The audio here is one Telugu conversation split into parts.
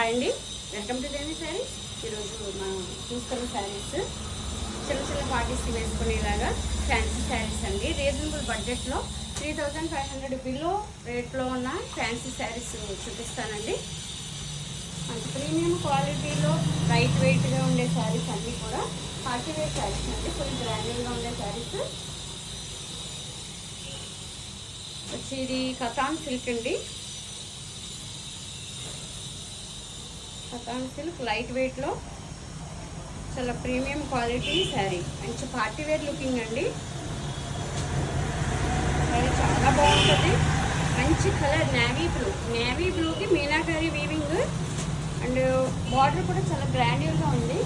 హాయ్ అండి, వెల్కమ్ టు దేని శారీస్. ఈరోజు మనం చూస్తున్న శారీస్ చిన్న చిన్న పార్టీస్కి వేసుకునేలాగా ఫ్యాన్సీ శారీస్ అండి. రీజనబుల్ బడ్జెట్లో 3500 బిలో రేట్లో ఉన్న ఫ్యాన్సీ శారీస్ చూపిస్తానండి. మంచి ప్రీమియం క్వాలిటీలో లైట్ వెయిట్గా ఉండే శారీస్ అన్నీ కూడా పార్టీ వేర్ శారీస్ అండి. ఫుల్ గ్రాండెడ్గా ఉండే శారీస్ వచ్చి ఇది కతాన్ సిల్క్ అండి. కతాన్ సిల్క్ లైట్ వెయిట్లో చాలా ప్రీమియం క్వాలిటీ శారీ, మంచి పార్టీ వేర్ లుకింగ్ అండి. శారీ చాలా బాగుంటుంది. మంచి కలర్ నేవీ బ్లూకి మీనాకారి వీవింగ్ అండ్ బార్డర్ కూడా చాలా గ్రాండ్గా ఉంది.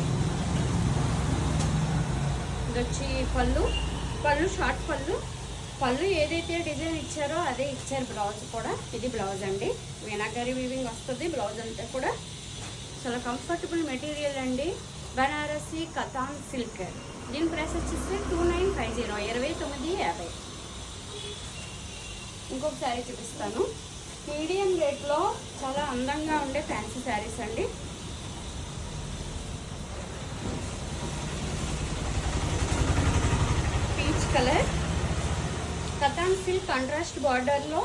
ఇది వచ్చి పళ్ళు షార్ట్ పళ్ళు ఏదైతే డిజైన్ ఇచ్చారో అదే ఇచ్చారు. బ్లౌజ్ కూడా ఇది బ్లౌజ్ అండి. మీనాకారి వీవింగ్ వస్తుంది. బ్లౌజ్ అంతా కూడా చాలా కంఫర్టబుల్ మెటీరియల్ అండి. బనారసి కతాన్ సిల్క్. దీని ప్రైస్ వచ్చేసి 2950 2950. ఇంకొక శారీ చూపిస్తాను. మీడియం రేట్లో చాలా అందంగా ఉండే ఫ్యాన్సీ శారీస్ అండి. Peach colour katan silk contrast బార్డర్లో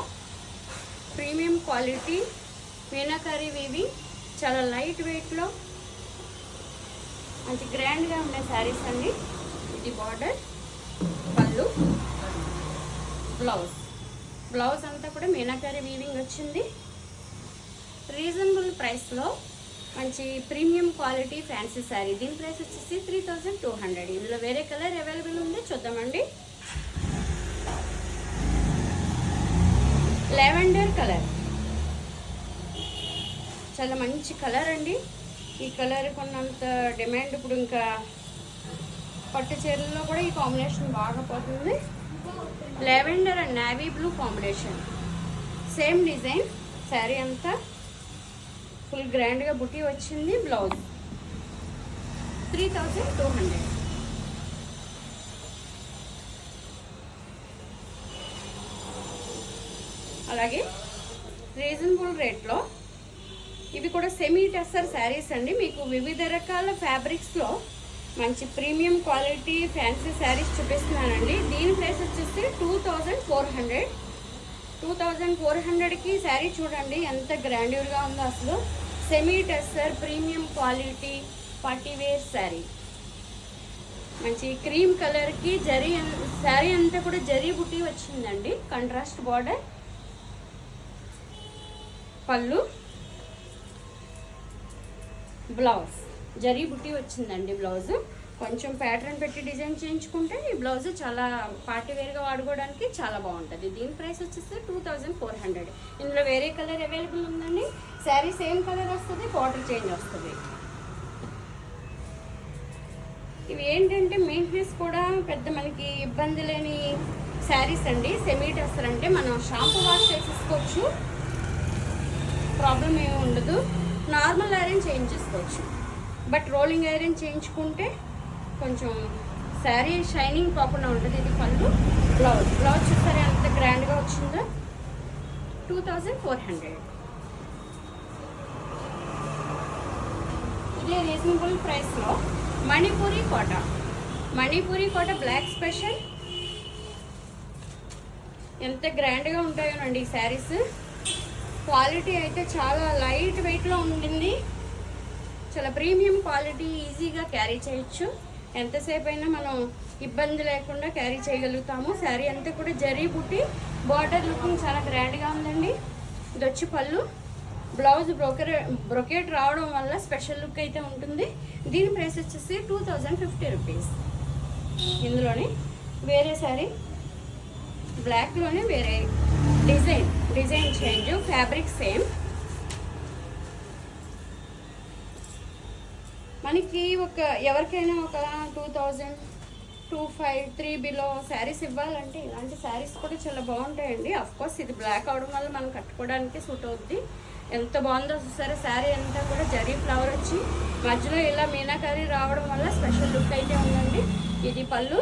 ప్రీమియం క్వాలిటీ మీనాకారి వీవింగ్, చాలా లైట్ వెయిట్లో మంచి గ్రాండ్గా ఉండే శారీస్ అండి. ఇది బార్డర్, పళ్ళు, బ్లౌజ్ అంతా కూడా మీనాకారి వీవింగ్ వచ్చింది. రీజనబుల్ ప్రైస్లో మంచి ప్రీమియం క్వాలిటీ ఫ్యాన్సీ శారీ. దీని ప్రైస్ వచ్చేసి 3200. ఇందులో వేరే కలర్ అవైలబుల్ ఉంది, చూద్దామండి. లావెండర్ కలర్ చాలా మంచి కలర్ అండి. ఈ కలర్ కొన్నంత డిమాండ్ ఇప్పుడు ఇంకా పట్టు చీరల్లో కూడా ఈ కాంబినేషన్ బాగా పోతుంది. Lavender and navy blue combination, same design. Sari అంతా ఫుల్ గ్రాండ్గా బుటీ వచ్చింది. బ్లౌజ్ 3200. అలాగే రీజనబుల్ రేట్లో ఇవి కూడా సెమీ టెస్సర్ శారీస్ అండి. మీకు వివిధ రకాల ఫ్యాబ్రిక్స్లో మంచి ప్రీమియం క్వాలిటీ ఫ్యాన్సీ శారీస్ చూపిస్తున్నానండి. దీని ప్రైస్ వచ్చేసి 2400. 2400కి శారీ చూడండి ఎంత గ్రాండ్యూర్గా ఉందో అసలు. Semi tussar premium quality party wear sari. మంచి క్రీమ్ కలర్కి శారీ అంతా కూడా జరీ బుటీ వచ్చిందండి. Contrast border, pallu, blouse zari butti వచ్చిందండి. బ్లౌజ్ కొంచెం ప్యాటర్న్ పెట్టి డిజైన్ చేయించుకుంటే ఈ బ్లౌజ్ చాలా పార్టీ వేర్గా వాడుకోవడానికి చాలా బాగుంటుంది. దీని ప్రైస్ వచ్చేసి 2400. ఇందులో వేరే కలర్ అవైలబుల్ ఉందండి. శారీ సేమ్ కలర్ వస్తుంది, బార్డర్ చేంజ్ వస్తుంది. ఇవి ఏంటంటే మెయింటెనెన్స్ కూడా పెద్ద మనకి ఇబ్బంది లేని శారీస్ అండి. సెమీ టెస్సర్ అంటే మనం షాంపూ వాష్ చేసేసుకోవచ్చు, ప్రాబ్లం ఏమి ఉండదు. నార్మల్ ఐరన్ చేంజ్ చేసుకోవచ్చు, బట్ రోలింగ్ ఐరన్ చేయించుకుంటే కొంచెం శారీ షైనింగ్ కాకుండా ఉంటుంది. ఇది పళ్ళు, బ్లౌజ్ చూసారా ఎంత గ్రాండ్గా వచ్చిందో. 2400. ఇదే రీజనబుల్ ప్రైస్లో మణిపూరి కోట బ్లాక్ స్పెషల్. ఎంత గ్రాండ్గా ఉంటాయోనండి ఈ శారీస్. క్వాలిటీ అయితే చాలా లైట్ వెయిట్లో ఉండింది. చాలా ప్రీమియం క్వాలిటీ, ఈజీగా క్యారీ చేయొచ్చు. ఎంతసేపు అయినా మనం ఇబ్బంది లేకుండా క్యారీ చేయగలుగుతాము. శారీ అంతా కూడా జరీ బుట్టి, బార్డర్ లుకింగ్ చాలా గ్రాండ్గా ఉందండి. ఇది వచ్చి పళ్ళు, బ్లౌజ్ బ్రొకేట్ రావడం వల్ల స్పెషల్ లుక్ అయితే ఉంటుంది. దీని ప్రైస్ వచ్చేసి 2050 రూపీస్. ఇందులోనే వేరే శారీ బ్లాక్లోనే వేరే డిజైన్ చేంజ్, ఫ్యాబ్రిక్ సేమ్. మనకి ఎవరికైనా ఒక 2000, 2500, 3 బిలో శారీస్ ఇవ్వాలంటే ఇలాంటి శారీస్ కూడా చాలా బాగుంటాయండి. అఫ్కోర్స్ ఇది బ్లాక్ అవడం వల్ల మనం కట్టుకోవడానికి సూట్ అవుద్ది. ఎంత బాగుందో చూసారా. శారీ అంతా కూడా జరీ ఫ్లవర్ వచ్చి మధ్యలో ఇలా మీనాకారి రావడం వల్ల స్పెషల్ లుక్ అయితే ఉందండి. ఇది పళ్ళు,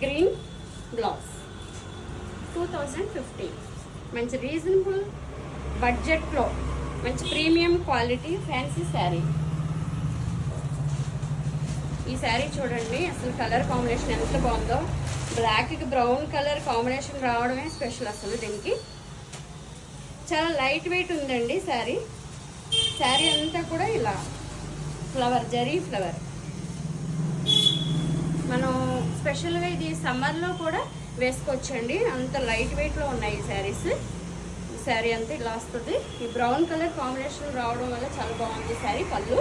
గ్రీన్ బ్లౌజ్ 2050. మంచి రీజనబుల్ బడ్జెట్లో మంచి ప్రీమియం క్వాలిటీ ఫ్యాన్సీ శారీ. ఈ శారీ చూడండి, అసలు కలర్ కాంబినేషన్ ఎంత బాగుందో. బ్లాక్కి బ్రౌన్ కలర్ కాంబినేషన్ రావడమే స్పెషల్ అసలు దీనికి. చాలా లైట్ వెయిట్ ఉందండి శారీ. శారీ అంతా కూడా ఇలా ఫ్లవర్, జరీ ఫ్లవర్. మనం స్పెషల్గా ఇది సమ్మర్లో కూడా వేసుకోవచ్చండి, అంత లైట్ వెయిట్లో ఉన్నాయి ఈ శారీస్. ఈ శారీ అంతా ఇలా వస్తుంది. ఈ బ్రౌన్ కలర్ కాంబినేషన్ రావడం వల్ల చాలా బాగుంది శారీ. పళ్ళు,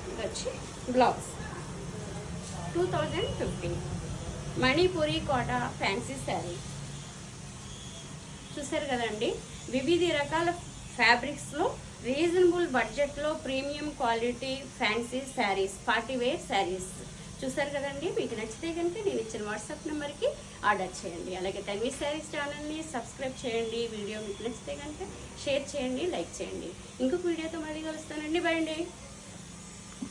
ఇది వచ్చి బ్లౌజ్. 2015 మణిపూరి కోట ఫ్యాన్సీ శారీ. చూసారు కదండి, వివిధ రకాల ఫ్యాబ్రిక్స్లో రీజనబుల్ బడ్జెట్లో premium quality fancy saris, party wear saris. చూసారు కదండి, మీకు నచ్చితే కనుక నేను ఇచ్చిన వాట్సాప్ నెంబర్కి ఆర్డర్ చేయండి. అలాగే తన్వి శారీస్ ఛానల్ని సబ్స్క్రైబ్ చేయండి. వీడియో మీకు నచ్చితే కనుక షేర్ చేయండి, లైక్ చేయండి. ఇంకొక వీడియోతో మళ్ళీ కలుస్తానండి. బాయ్ అండి.